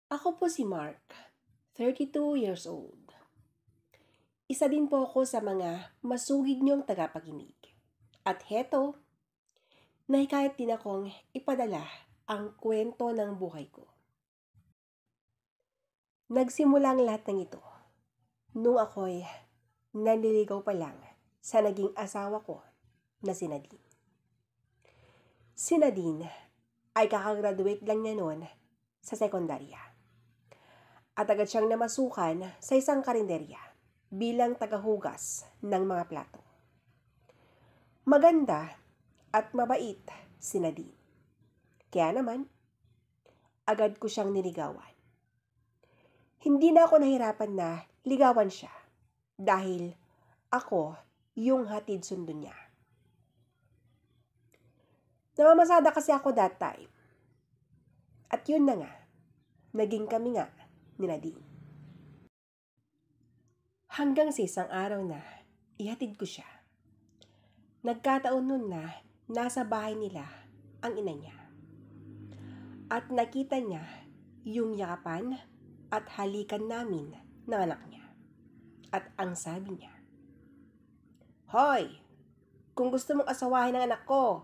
Ako po si Mark, 32 years old. Isa din po ako sa mga masugid niyong tagapakinig. At heto, nahikayat din akong ipadala ang kwento ng buhay ko. Nagsimula ang lahat ng ito nung ako'y nanliligaw pa lang sa naging asawa ko na si Nadine. Si Nadine ay kakagraduate lang niya noon sa sekundarya. At agad siyang namasukan sa isang karinderya bilang tagahugas ng mga plato. Maganda at mabait si Nadine. Kaya naman, agad ko siyang niligawan. Hindi na ako nahirapan na ligawan siya dahil ako yung hatid sundo niya. Namamasada kasi ako that time. At yun na nga, naging kami nga ni Nadine. Hanggang sa isang araw na ihatid ko siya. Nagkataon nun na nasa bahay nila ang ina niya. At nakita niya yung yakapan at halikan namin ng anak niya. At ang sabi niya, "Hoy, kung gusto mong asawahin ang anak ko,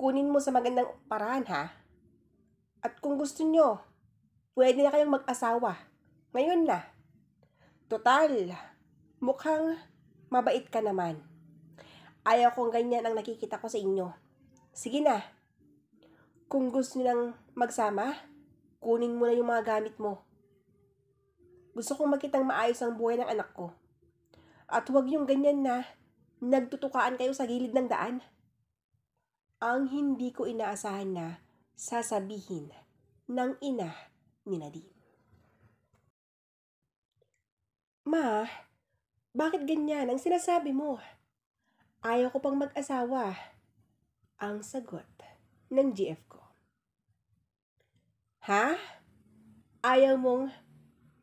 kunin mo sa magandang paraan ha. At kung gusto nyo, pwede na kayong mag-asawa. Ngayon na. Total, mukhang mabait ka naman. Ayaw kong ganyan ang nakikita ko sa inyo. Sige na. Kung gusto nyo nang magsama, kunin mo na yung mga gamit mo. Gusto kong makitang maayos ang buhay ng anak ko. At huwag yung ganyan na nagtutukaan kayo sa gilid ng daan." Ang hindi ko inaasahan na sasabihin ng ina ni Nadine. "Ma, bakit ganyan ang sinasabi mo? Ayaw ko pang mag-asawa." Ang sagot ng GF ko. "Ha? Ayaw mong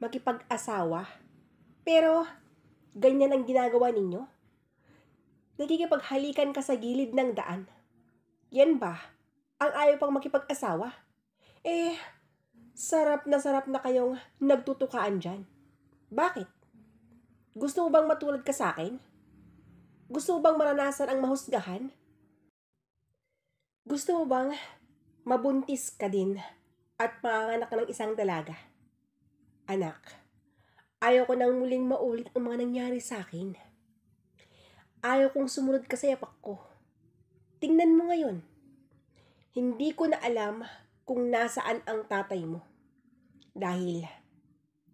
makipag-asawa? Pero ganyan ang ginagawa ninyo? Nakikipaghalikan ka sa gilid ng daan. Yan ba ang ayaw pang makipag-asawa? Sarap na kayong nagtutukaan dyan. Bakit? Gusto mo bang matulad ka sa akin? Gusto mo bang maranasan ang mahusgahan? Gusto mo bang mabuntis ka din at manganganak ng isang dalaga? Anak, ayaw ko nang muling maulit ang mga nangyari sa akin. Ayaw kong sumunod ka sa yapak ko. Tingnan mo ngayon. Hindi ko na alam kung nasaan ang tatay mo. Dahil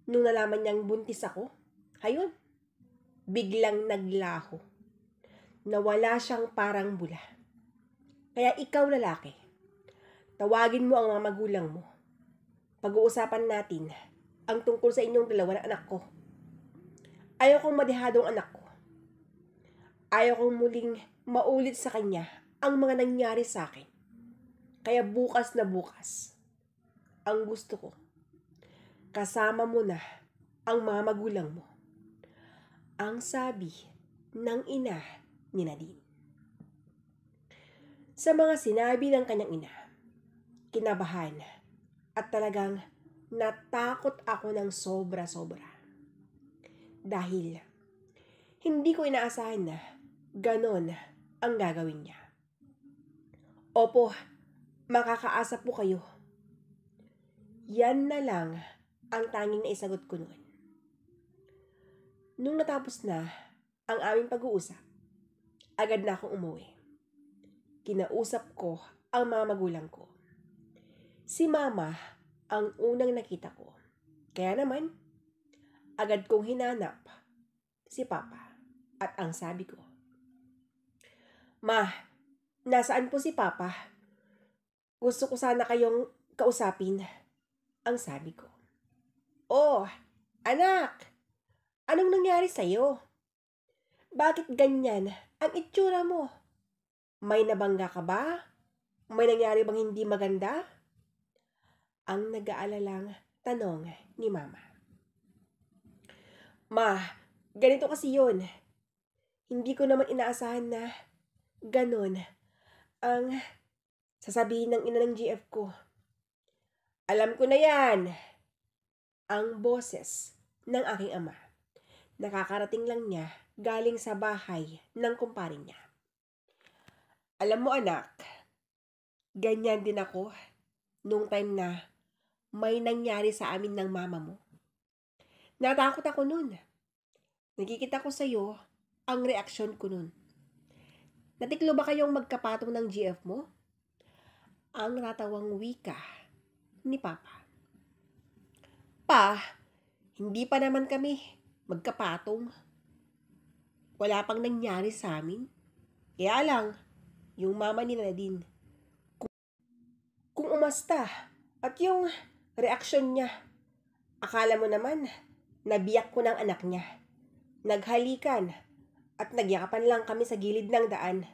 nung nalaman niyang buntis ako, hayun, biglang naglaho. Nawala siyang parang bula. Kaya ikaw lalaki, tawagin mo ang mga magulang mo. Pag-uusapan natin ang tungkol sa inyong dalawa na anak ko. Ayaw kong madihado ang anak ko. Ayaw kong muling maulit sa kanya ang mga nangyari sa akin. Kaya bukas na bukas, ang gusto ko, kasama mo na ang mga magulang mo." Ang sabi ng ina ni Nadine. Sa mga sinabi ng kanyang ina, kinabahan at talagang natakot ako ng sobra-sobra. Dahil hindi ko inaasahan na ganon ang gagawin niya. "Opo, makakaasa po kayo." Yan na lang ang tanging naisagot ko noon. Nung natapos na ang aming pag-uusap, agad na akong umuwi. Kinausap ko ang mga magulang ko. Si Mama ang unang nakita ko. Kaya naman, agad kong hinanap si Papa at ang sabi ko, "Ma, nasaan po si Papa? Gusto ko sana kayong kausapin." Ang sabi ko, "Oh, anak, anong nangyari sa'yo? Bakit ganyan ang itsura mo? May nabangga ka ba? May nangyari bang hindi maganda?" Ang nag-aalalang tanong ni Mama. "Ma, ganito kasi yun. Hindi ko naman inaasahan na ganon ang sasabihin ng ina ng GF ko. Alam ko na yan. ang boses ng aking ama. Nakakarating lang niya galing sa bahay ng kumpare niya. Alam mo anak, ganyan din ako nung time na may nangyari sa amin ng mama mo. Natakot ako nun. Nakikita ko sa'yo ang reaksyon ko nun. Natiklo ba kayong magkapatong ng GF mo? Ang natawang wika ni Papa. Pa, hindi pa naman kami magkapatong. Wala pang nangyari sa amin. Kaya lang, yung mama ni Nadine. Kung umasta at yung reaksyon niya, akala mo naman, nabiyak ko ng anak niya. Naghalikan at nagyakapan lang kami sa gilid ng daan.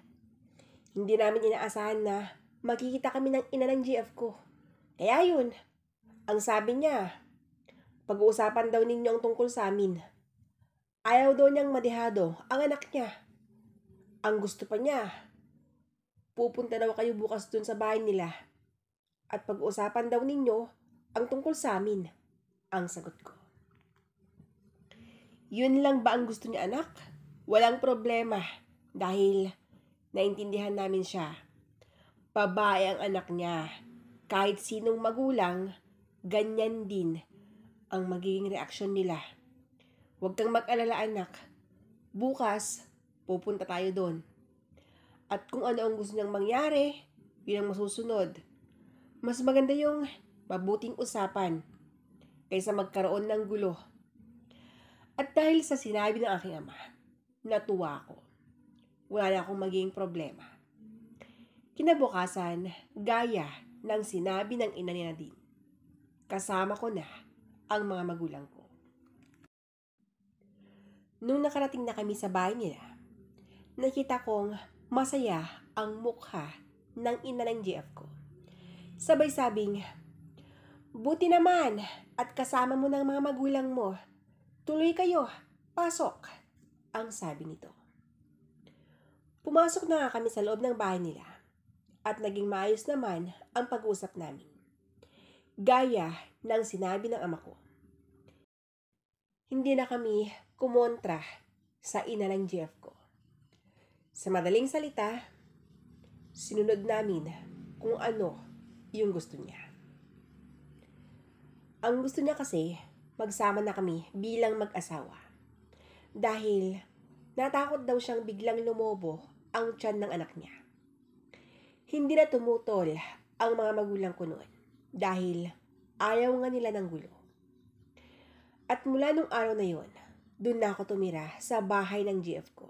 Hindi namin inaasahan na makikita kami ng ina ng GF ko. Kaya yun, ang sabi niya, pag-uusapan daw ninyo ang tungkol sa amin. Ayaw daw niyang madihado ang anak niya. Ang gusto pa niya, pupunta daw kayo bukas dun sa bahay nila. At pag-uusapan daw ninyo ang tungkol sa amin. Ang sagot ko. Yun lang ba ang gusto niya anak? Walang problema dahil naintindihan namin siya. Babae ang anak niya. Kahit sinong magulang, ganyan din ang magiging reaksyon nila. Huwag kang mag-alala anak. Bukas, pupunta tayo doon. At kung ano ang gusto niyang mangyari, yun ang masusunod. Mas maganda yung mabuting usapan kaysa magkaroon ng gulo. At dahil sa sinabi ng aking ama, natuwa ako. Wala na akong magiging problema. Kinabukasan, gaya ng sinabi ng ina ni Nadine, kasama ko na ang mga magulang ko. Nung nakarating na kami sa bahay nila, nakita kong masaya ang mukha ng ina ng GF ko. Sabay sabing, buti naman at kasama mo ng mga magulang mo. Tuloy kayo, pasok, ang sabi nito. Pumasok na nga kami sa loob ng bahay nila at naging maayos naman ang pag-uusap namin. Gaya ng sinabi ng ama ko. Hindi na kami kumontra sa ina ng GF ko. Sa madaling salita, sinunod namin kung ano yung gusto niya. Ang gusto niya kasi, magsama na kami bilang mag-asawa. Dahil natakot daw siyang biglang lumobo ang tiyan ng anak niya. Hindi na tumutol ang mga magulang ko noon dahil ayaw nga nila ng gulo. At mula nung araw na yon, doon na ako tumira sa bahay ng GF ko.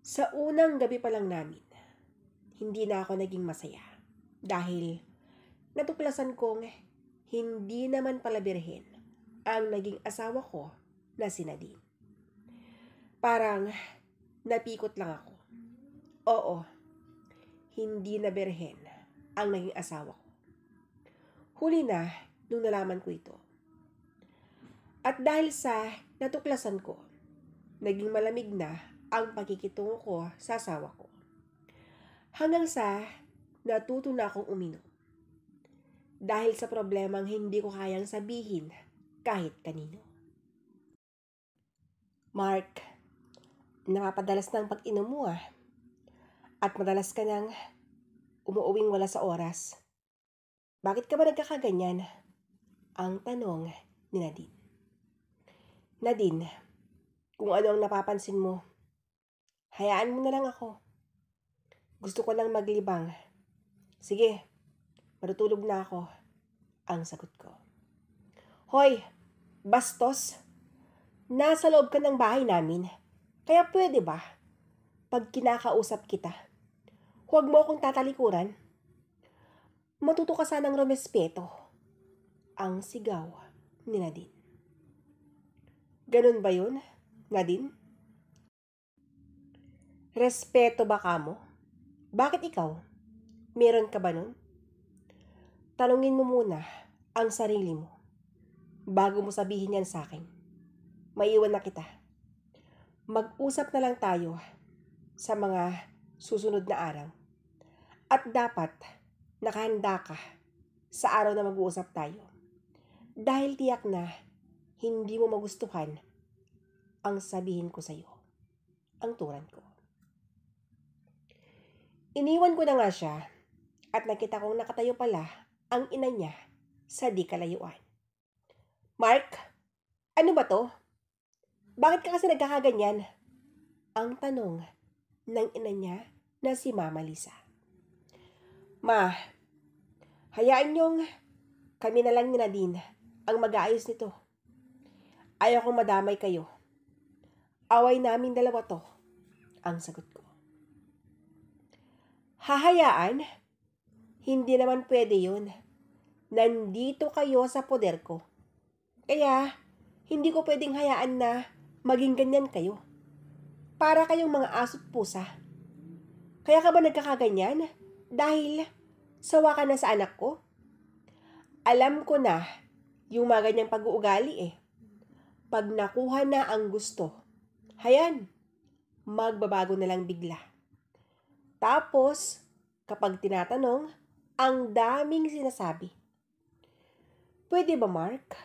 Sa unang gabi pa lang namin, hindi na ako naging masaya dahil natuklasan kong hindi naman pala birhen ang naging asawa ko na si Nadine. Parang napikot lang ako. Oo, hindi na birhen ang naging asawa ko. Huli na nung nalaman ko ito. At dahil sa natuklasan ko, naging malamig na ang pagkikitungo ko sa asawa ko. Hanggang sa natuto na akong uminom. Dahil sa problemang hindi ko kayang sabihin kahit kanino. Mark, napapadalas ng pag-inom mo at madalas ka nang umuuwing wala sa oras. Bakit ka ba nagkakaganyan? Ang tanong ni Nadine. Nadine, kung ano ang napapansin mo, hayaan mo na lang ako. Gusto ko lang maglibang. Sige, matutulog na ako. Ang sagot ko. Hoy, bastos! Nasa loob ka ng bahay namin. Kaya pwede ba? Pag kinakausap kita, huwag mo akong tatalikuran. Matuto ka sanang rumespeto. Ang sigaw ni Nadine. Ganun ba yun, Nadine? Respeto ba ka mo? Bakit ikaw? Meron ka ba nun? Tanungin mo muna ang sarili mo bago mo sabihin yan sa akin. Maiwan na kita. Mag-usap na lang tayo sa mga susunod na araw. At dapat nakahanda ka sa araw na mag-uusap tayo. Dahil tiyak na hindi mo magustuhan ang sabihin ko sa'yo, ang turan ko. Iniwan ko na nga siya at nakita kong nakatayo pala ang ina niya sa di kalayuan. Mark, ano ba to? Bakit ka kasi nagkakaganyan? Ang tanong ng ina niya na si Mama Lisa. Ma, hayaan niyong kami na lang ni Nadine ang mag-aayos nito. Ayaw kong madamay kayo. Away namin dalawa to, ang sagot ko. Hahayaan? Hindi naman pwede yun. Nandito kayo sa poder ko. Kaya, hindi ko pwedeng hayaan na maging ganyan kayo. Para kayong mga aso't pusa. Kaya ka ba nagkakaganyan? Dahil sawa ka na sa anak ko? Alam ko na yung mga ganyang pag-uugali eh. Pag nakuha na ang gusto, hayan, magbabago na lang bigla. Tapos, kapag tinatanong, ang daming sinasabi. Pwede ba, Mark?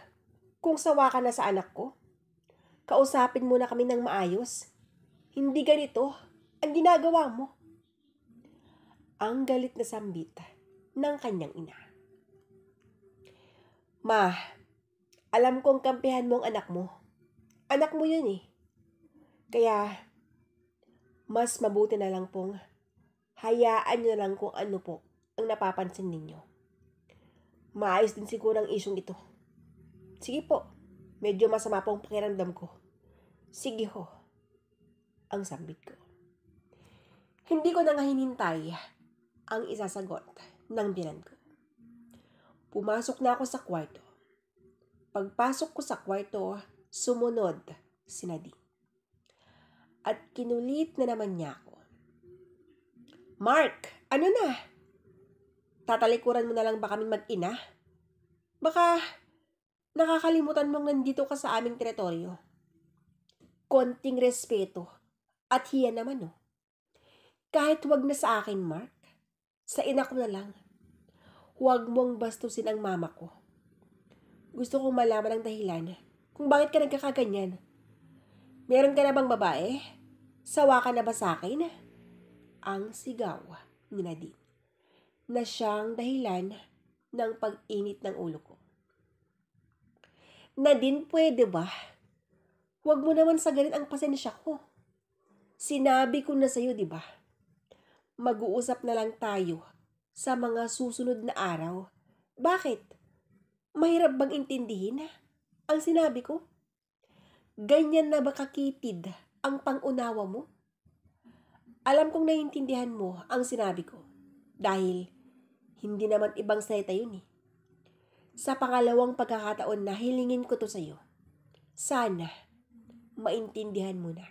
Kung sawa ka na sa anak ko, kausapin mo na kami ng maayos. Hindi ganito ang ginagawa mo. Ang galit na sambit ng kanyang ina. Ma, alam kong kampihan mo ang anak mo. Anak mo yun eh. Kaya, mas mabuti na lang pong hayaan nyo na lang kung ano po ang napapansin ninyo. Maayos din siguro ang isyong ito. Sige po, medyo masama pong pakiramdam ko. Sige ho, ang sambit ko. Hindi ko na nga hinintay ang isasagot ng binan ko. Pumasok na ako sa kwarto. Pagpasok ko sa kwarto, sumunod si Nadine. At kinulit na naman niya ako. Mark, ano na? Tatalikuran mo na lang ba kaming mag-ina? Baka nakakalimutan mong nandito ka sa aming teritoryo. Konting respeto at hiya naman oh. Kahit wag na sa akin, Mark. Sa ina ko na lang. Huwag mong bastusin ang mama ko. Gusto kong malaman ang dahilan kung bakit ka nagkakaganyan. Meron ka na bang babae? Sawa ka na ba sa akin? Ang sigaw ni Nadine na siyang dahilan ng pag-init ng ulo ko. Nadine, pwede ba? Huwag mo naman sagarin ang pasensya ko. Sinabi ko na sa'yo, di ba? Mag-uusap na lang tayo sa mga susunod na araw. Bakit? Mahirap bang intindihin ang sinabi ko? Ganyan na ba kakitid ang pangunawa mo? Alam kong naiintindihan mo ang sinabi ko dahil hindi naman ibang salita yun eh. Sa pangalawang pagkakataon na hilingin ko to sa'yo, sana maintindihan mo na.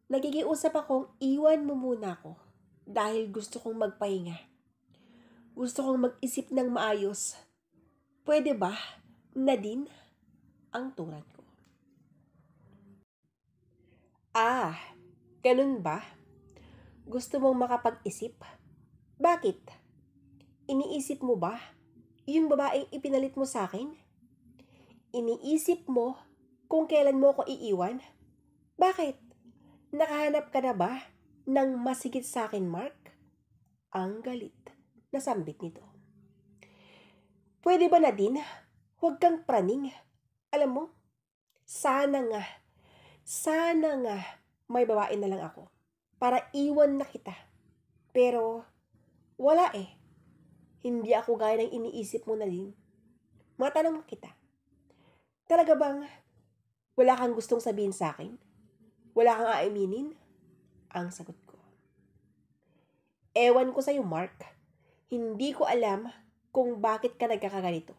Nagigiusap akong iwan mo muna ako dahil gusto kong magpahinga. Gusto kong mag-isip ng maayos. Pwede ba, Nadine? Ang turan ko. Ah, ganun ba? Gusto mong makapag-isip? Bakit? Iniisip mo ba yung babaeng ipinalit mo sa akin? Iniisip mo kung kailan mo ako iiwan? Bakit? Nakahanap ka na ba ng masigit sa akin, Mark? Ang galit na sambit nito. Pwede ba, Nadine? Huwag kang praning. Alam mo, sana nga may babae na lang ako para iwan na kita. Pero, wala eh. Hindi ako gaya ng iniisip mo, Nadine. Matanong kita. Talaga bang wala kang gustong sabihin sa akin? Wala kang aaminin? Ang sagot ko. Ewan ko sa'yo, Mark. Hindi ko alam kung bakit ka nagkakaganito.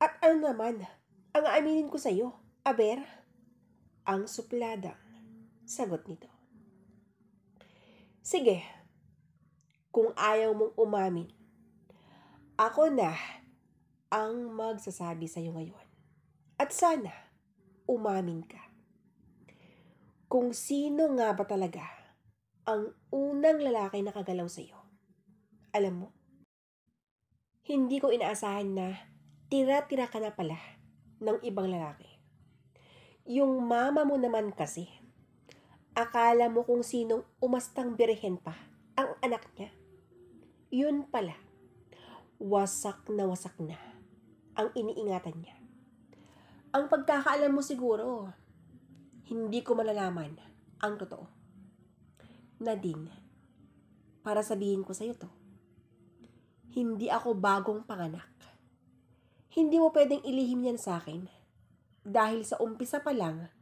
At ano naman ang aaminin ko sa'yo, aber? Ang supladang sagot nito. Sige, kung ayaw mong umamin, ako na ang magsasabi sa'yo ngayon. At sana, umamin ka. Kung sino nga ba talaga ang unang lalaki na kagalaw sa'yo. Alam mo, hindi ko inaasahan na tira-tira ka na pala ng ibang lalaki. Yung mama mo naman kasi, akala mo kung sinong umastang birhen pa ang anak niya. Yun pala, wasak na ang iniingatan niya. Ang pagkakaalam mo siguro, hindi ko malalaman ang totoo. Nadine, para sabihin ko sa'yo to, hindi ako bagong panganak. Hindi mo pwedeng ilihim yan sa akin dahil sa umpisa pa lang,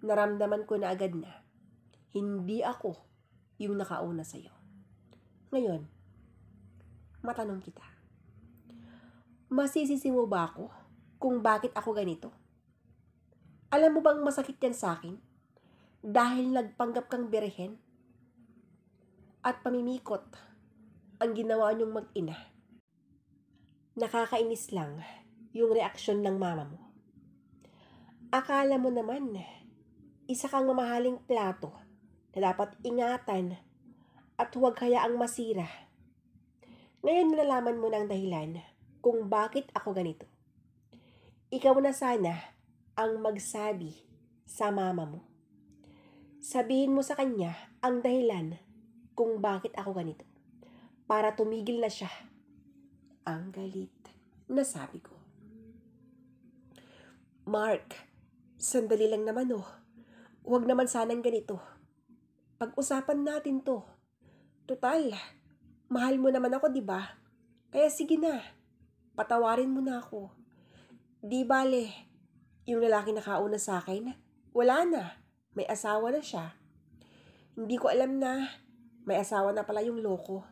naramdaman ko na agad na hindi ako yung nakauna sa'yo. Ngayon, matanong kita, masisisi mo ba ako kung bakit ako ganito? Alam mo bang masakit yan sa akin dahil nagpanggap kang birhen at pamimikot ang ginawa niyong mag-ina? Nakakainis lang yung reaksyon ng mama mo. Akala mo naman, isa kang mamahaling plato na dapat ingatan at huwag hayaang masira. Ngayon nalalaman mo ng dahilan kung bakit ako ganito. Ikaw na sana ang magsabi sa mama mo. Sabihin mo sa kanya ang dahilan kung bakit ako ganito para tumigil na siya. Ang galit na sabi ko. Mark, sandali lang naman oh. Huwag naman sanang ganito. Pag-usapan natin to. Total, mahal mo naman ako, di ba? Kaya sige na, patawarin mo na ako. Di bale, yung lalaki nakauna sa akin, wala na, may asawa na siya. Hindi ko alam na may asawa na pala yung loko.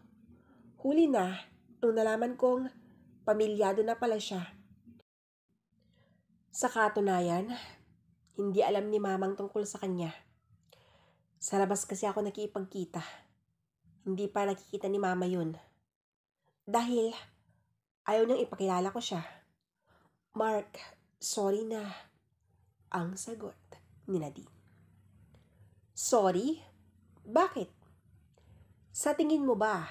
Huli na, nung nalaman kong pamilyado na pala siya. Sa katunayan, hindi alam ni mamang tungkol sa kanya. Sa labas kasi ako nakipagkita. Hindi pa nakikita ni mama yun. Dahil ayaw niyang ipakilala ko siya. Mark, sorry na. Ang sagot ni Nadine. Sorry? Bakit? Sa tingin mo ba,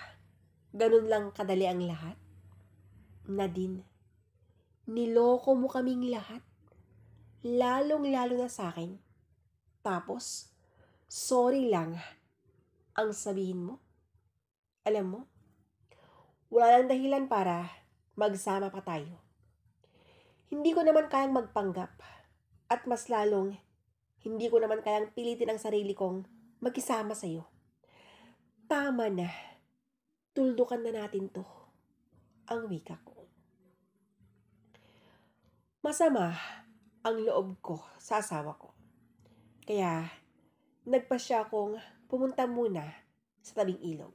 ganun lang kadali ang lahat? Nadine, niloko mo kaming lahat. Lalong-lalo na sa akin. Tapos, sorry lang ang sabihin mo. Alam mo, wala lang dahilan para magsama pa tayo. Hindi ko naman kayang magpanggap at mas lalong hindi ko naman kayang pilitin ang sarili kong magkisama sa'yo. Tama na. Tuldukan na natin to. Ang wika ko. Masama ang loob ko sa asawa ko. Kaya, nagpasya akong pumunta muna sa tabing ilog.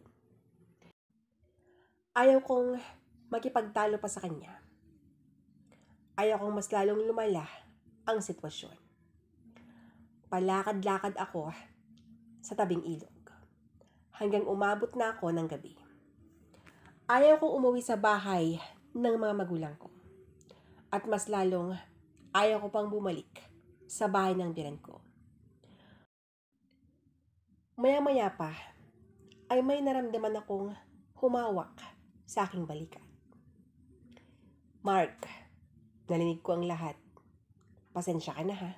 Ayaw kong makipagtalo pa sa kanya. Ayaw kong mas lalong lumala ang sitwasyon. Palakad-lakad ako sa tabing ilog hanggang umabot na ako ng gabi. Ayaw kong umuwi sa bahay ng mga magulang ko. At mas lalong ayaw ko pang bumalik sa bahay ng biren ko. Maya-maya pa ay may naramdaman akong humawak sa aking balikat. Mark, narinig ko ang lahat. Pasensya ka na ha.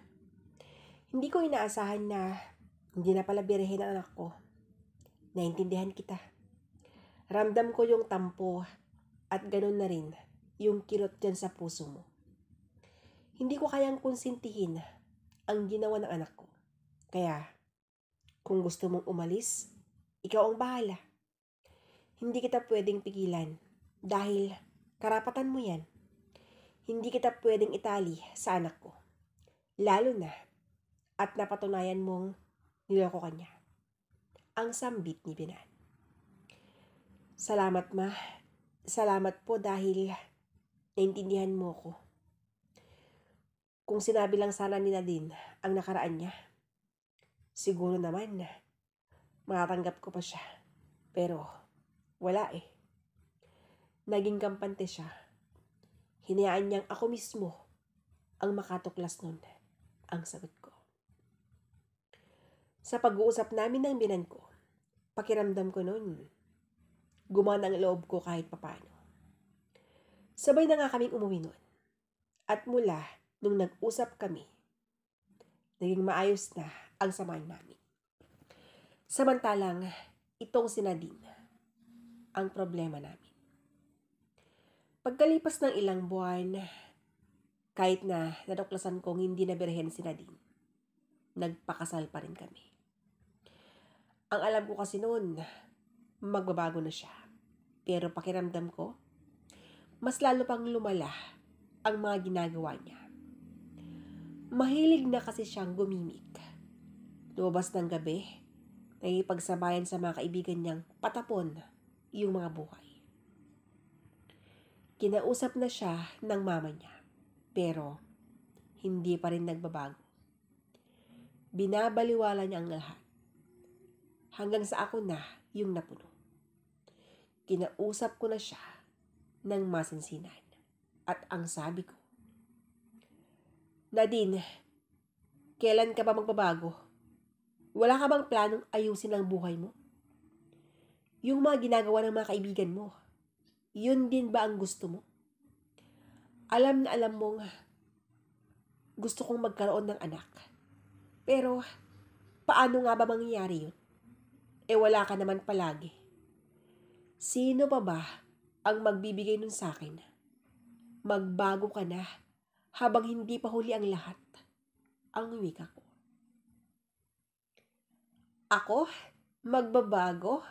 Hindi ko inaasahan na hindi na pala birhen ang anak ko. Naintindihan kita. Ramdam ko yung tampo at ganun na rin yung kirot dyan sa puso mo. Hindi ko kayang konsintihin ang ginawa ng anak ko. Kaya, kung gusto mong umalis, ikaw ang bahala. Hindi kita pwedeng pigilan dahil karapatan mo yan. Hindi kita pwedeng itali sa anak ko. Lalo na at napatunayan mong niloko ka niya. Ang sambit ni Binan. Salamat ma. Salamat po dahil naintindihan mo ko. Kung sinabi lang sana ni Nadine ang nakaraan niya, siguro naman matatanggap ko pa siya. Pero wala eh. Naging kampante siya. Hinayaan niyang ako mismo ang makatuklas nun. Ang sagot ko. Sa pag-uusap namin ng binan ko, pakiramdam ko nun, gumana ang loob ko kahit papano. Sabay na nga kaming umuwi nun. At mula nung nag-usap kami, naging maayos na ang samahan namin. Samantalang, itong si Nadine, ang problema namin. Pagkalipas ng ilang buwan, kahit na naduklasan kong hindi na birhen si Nadine, nagpakasal pa rin kami. Ang alam ko kasi noon, magbabago na siya. Pero pakiramdam ko, mas lalo pang lumala ang mga ginagawa niya. Mahilig na kasi siyang gumimik. Lumabas ng gabi, nakikipagsabayan sa mga kaibigan niyang patapon yung mga buhay. Kinausap na siya ng mama niya, pero hindi pa rin nagbabago. Binabaliwala niya ang lahat. Hanggang sa ako na yung napuno. Kinausap ko na siya ng masinsinan. At ang sabi ko, Nadine, kailan ka ba magbabago? Wala ka bang planong ayusin ang buhay mo? Yung mga ginagawa ng mga kaibigan mo, yun din ba ang gusto mo? Alam na alam mong gusto kong magkaroon ng anak. Pero, paano nga ba mangyayari yun? Wala ka naman palagi. Sino pa ba ang magbibigay nun sa akin? Magbago ka na habang hindi pa huli ang lahat. Ang wika ko. Ako? Magbabago?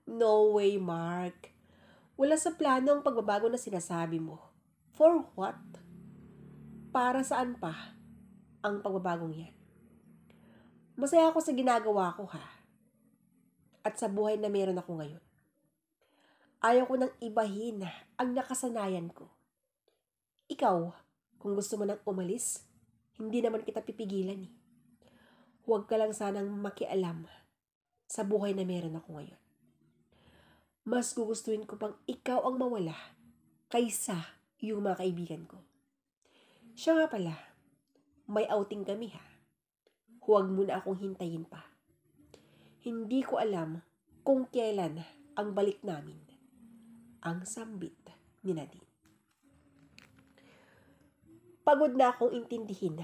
No way, Mark. Wala sa plano ang pagbabago na sinasabi mo. For what? Para saan pa ang pagbabagong yan? Masaya ako sa ginagawa ko, ha? At sa buhay na meron ako ngayon. Ayaw ko nang ibahin ang nakasanayan ko. Ikaw, kung gusto mo nang umalis, hindi naman kita pipigilan eh. Huwag ka lang sanang makialam sa buhay na meron ako ngayon. Mas gugustuhin ko pang ikaw ang mawala kaysa yung mga kaibigan ko. Siya nga pala, may outing kami ha. Huwag mo na akong hintayin pa. Hindi ko alam kung kailan ang balik namin. Ang sambit ni Nadine. Pagod na akong intindihin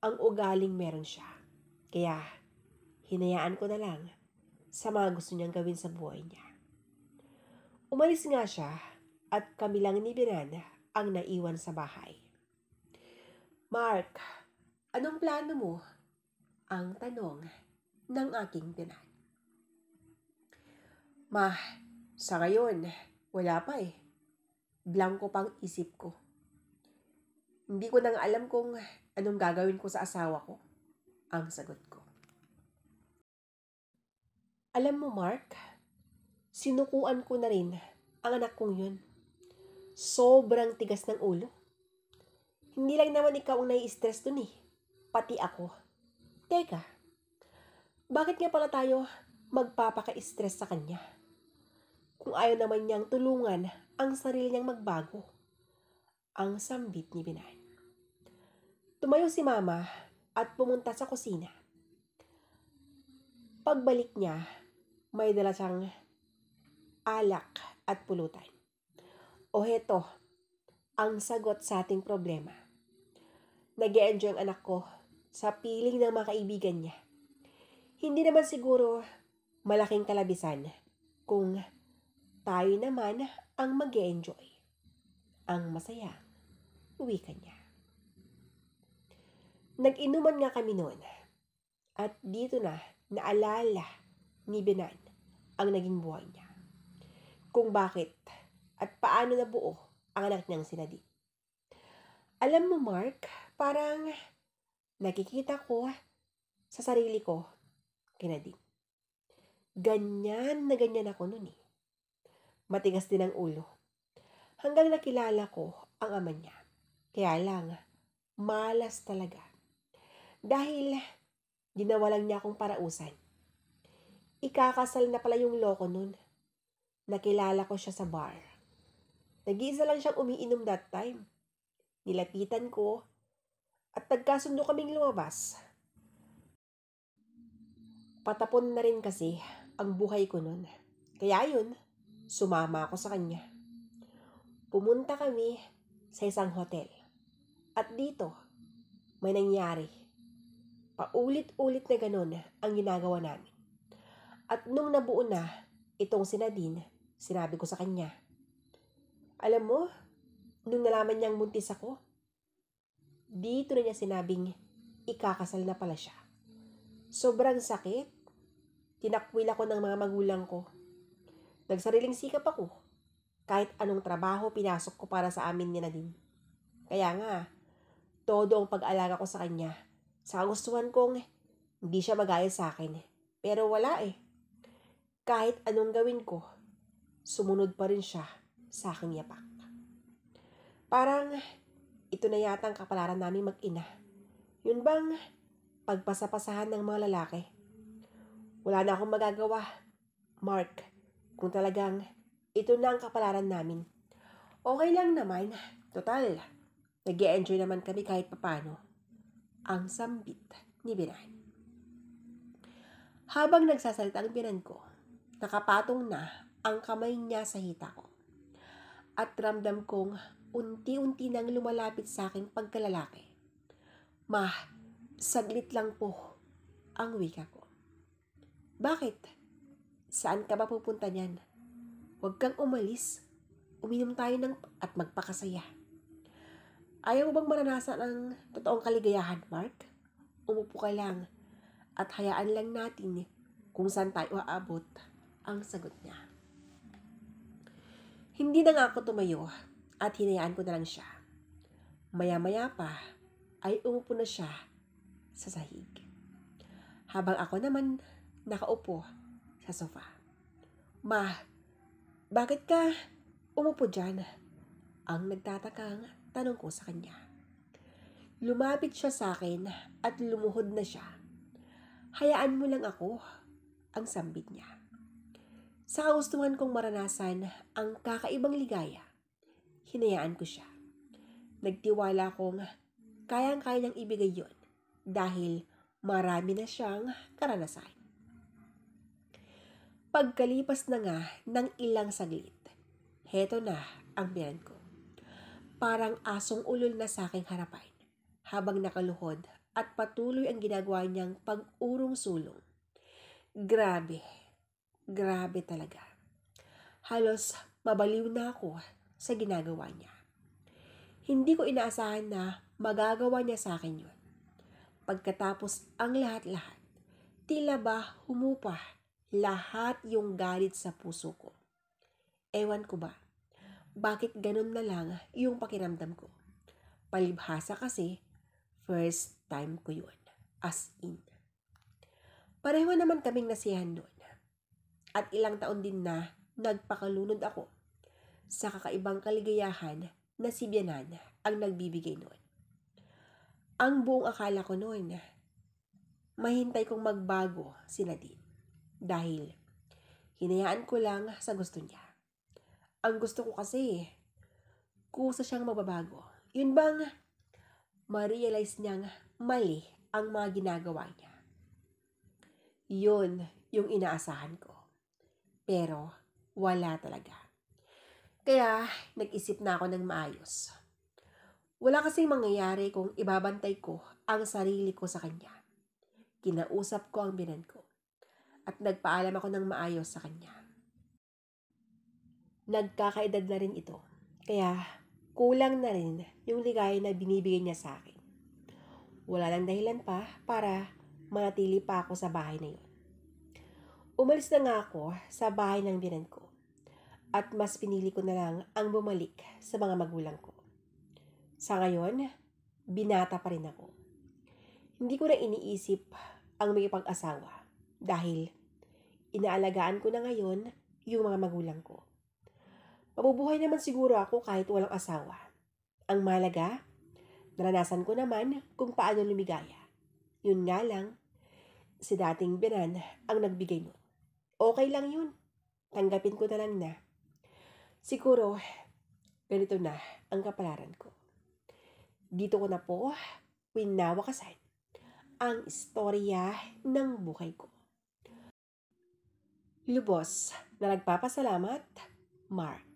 ang ugaling meron siya. Kaya, hinayaan ko na lang sa mga gusto niyang gawin sa buhay niya. Umalis nga siya at kami lang ni Binan ang naiwan sa bahay. Mark, anong plano mo? Ang tanong ng aking Binan. Ma, sa ngayon, wala pa eh. Blanko pang isip ko. Hindi ko nang alam kung anong gagawin ko sa asawa ko. Ang sagot ko. Alam mo, Mark, sinukuan ko na rin ang anak kong yun. Sobrang tigas ng ulo. Hindi lang naman ikaw ang nai-stress dun eh. Pati ako. Teka, bakit nga pala tayo magpapaka-stress sa kanya? Kung ayaw naman niyang tulungan ang sarili niyang magbago. Ang sambit ni Binan. Tumayo si Mama at pumunta sa kusina. Pagbalik niya, may dala siyang alak at pulutan. O heto, ang sagot sa ating problema. Nag-e-enjoy ang anak ko sa piling ng mga kaibigan niya. Hindi naman siguro malaking kalabisan kung tayo naman ang mag-e-enjoy. Ang masaya, wika niya. Nag-inuman nga kami noon at dito na naalala ni Binan ang naging buhay niya. Kung bakit at paano nabuo ang anak niyang si Nadine. Alam mo, Mark, parang nakikita ko sa sarili ko kay Nadine. Ganyan na ganyan ako noon eh. Matigas din ang ulo. Hanggang nakilala ko ang ama niya. Kaya lang, malas talaga. Dahil ginawa lang niya akong parausan. Ikakasal na pala yung loko nun. Nakilala ko siya sa bar. Nag-iisa lang siyang umiinom that time. Nilapitan ko at nagkasundo kaming lumabas. Patapon na rin kasi ang buhay ko nun. Kaya yun, sumama ako sa kanya. Pumunta kami sa isang hotel At dito, may nangyari. Paulit-ulit na ganun ang ginagawa namin. At nung nabuo na itong si Nadine, sinabi ko sa kanya, alam mo, nung nalaman niyang buntis ako, dito na niya sinabing ikakasal na pala siya. Sobrang sakit. Tinakwil ako ng mga magulang ko. Nagsariling sikap ako. Kahit anong trabaho pinasok ko para sa amin ni Nadine. Kaya nga, todo ang pag-alaga ko sa kanya. Sa kagustuhan kong hindi siya magaya sa akin. Pero wala eh. Kahit anong gawin ko, sumunod pa rin siya sa aking yapak. Parang ito na yata ang kapalaran namin mag-ina. Yun bang pagpasapasahan ng mga lalaki? Wala na akong magagawa, Mark, kung talagang ito na ang kapalaran namin. Okay lang naman, total, nag-e-enjoy naman kami kahit papano. Ang sambit ni Binan. Habang nagsasalita ang Binan ko, nakapatong na ang kamay niya sa hita ko. At ramdam kong unti-unti nang lumalapit sa aking pagkalalaki. Ma, saglit lang po ang wika ko. Bakit? Saan ka ba pupunta niyan? Huwag kang umalis. Uminom tayo at magpakasaya. Ayaw mo bang maranasan ang totoong kaligayahan, Mark? Umupo ka lang at hayaan lang natin kung saan tayo aabot, ang sagot niya. Hindi na nga ako tumayo at hinayaan ko na lang siya. Maya-maya pa ay umupo na siya sa sahig. Habang ako naman nakaupo sa sofa. Ma, bakit ka umupo dyan? Ang nagtatakang tanong ko sa kanya. Lumapit siya sa akin at lumuhod na siya. Hayaan mo lang ako, ang sambit niya. Sa kagustuhan kong maranasan ang kakaibang ligaya, hinayaan ko siya. Nagtiwala kong kayang-kaya niyang ibigay yon dahil marami na siyang karanasan. Pagkalipas na nga ng ilang saglit, heto na ang Binan ko. Parang asong ulol na sa aking harapan habang nakaluhod at patuloy ang ginagawa niyang pag-urong-sulong. Grabe talaga. Halos mabaliw na ako sa ginagawa niya. Hindi ko inaasahan na magagawa niya sa akin yun. Pagkatapos ang lahat-lahat, tila ba humupa lahat yung galit sa puso ko. Ewan ko ba, bakit ganun na lang yung pakiramdam ko? Palibhasa kasi, first time ko yun. As in. Pareho naman kaming nasiyahan doon. At ilang taon din na nagpakalunod ako sa kakaibang kaligayahan na si Bianan ang nagbibigay noon. Ang buong akala ko noon, mahintay kong magbago si Nadine. Dahil hinayaan ko lang sa gusto niya. Ang gusto ko kasi, kusa siyang mababago. Yun bang ma-realize niyang mali ang mga ginagawa niya. Yun yung inaasahan ko. Pero wala talaga. Kaya nag-isip na ako ng maayos. Wala kasing mangyayari kung ibabantay ko ang sarili ko sa kanya. Kinausap ko ang Binan ko. At nagpaalam ako ng maayos sa kanya. Nagkakaedad na rin ito. Kaya kulang na rin yung ligaya na binibigay niya sa akin. Wala lang dahilan pa para manatili pa ako sa bahay na yun. Umalis na nga ako sa bahay ng Binan ko. At mas pinili ko na lang ang bumalik sa mga magulang ko. Sa ngayon, binata pa rin ako. Hindi ko na iniisip ang may pag-asawa dahil inaalagaan ko na ngayon yung mga magulang ko. Mabubuhay naman siguro ako kahit walang asawa. Ang mahalaga, naranasan ko naman kung paano lumigaya. Yun nga lang, si dating Binan ang nagbigay nun. Okay lang yun. Tanggapin ko na lang na. Siguro, ganito na ang kapalaran ko. Dito ko na po winawakasan ang istorya ng buhay ko. Lubos na nagpapasalamat, Mark.